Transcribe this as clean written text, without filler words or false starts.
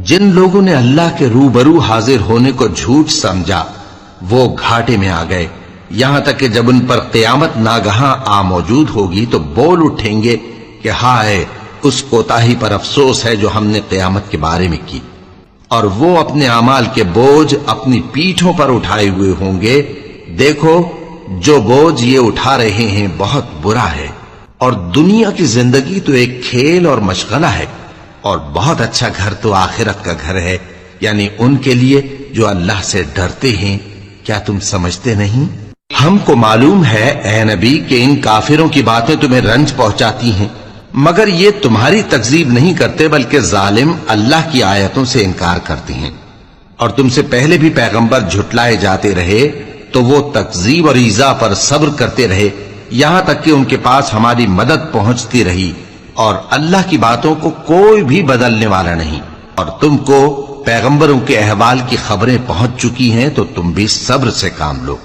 جن لوگوں نے اللہ کے روبرو حاضر ہونے کو جھوٹ سمجھا وہ گھاٹے میں آ گئے، یہاں تک کہ جب ان پر قیامت ناگہاں آ موجود ہوگی تو بول اٹھیں گے کہ ہائے اس کوتاہی پر افسوس ہے جو ہم نے قیامت کے بارے میں کی، اور وہ اپنے اعمال کے بوجھ اپنی پیٹھوں پر اٹھائے ہوئے ہوں گے، دیکھو جو بوجھ یہ اٹھا رہے ہیں بہت برا ہے، اور دنیا کی زندگی تو ایک کھیل اور مشغلہ ہے، اور بہت اچھا گھر تو آخرت کا گھر ہے، یعنی ان کے لیے جو اللہ سے ڈرتے ہیں۔ کیا تم سمجھتے نہیں؟ ہم کو معلوم ہے اے نبی کہ ان کافروں کی باتیں تمہیں رنج پہنچاتی ہیں، مگر یہ تمہاری تکذیب نہیں کرتے بلکہ ظالم اللہ کی آیتوں سے انکار کرتے ہیں، اور تم سے پہلے بھی پیغمبر جھٹلائے جاتے رہے تو وہ تکذیب اور ایذا پر صبر کرتے رہے، یہاں تک کہ ان کے پاس ہماری مدد پہنچتی رہی، اور اللہ کی باتوں کو کوئی بھی بدلنے والا نہیں، اور تم کو پیغمبروں کے احوال کی خبریں پہنچ چکی ہیں تو تم بھی صبر سے کام لو۔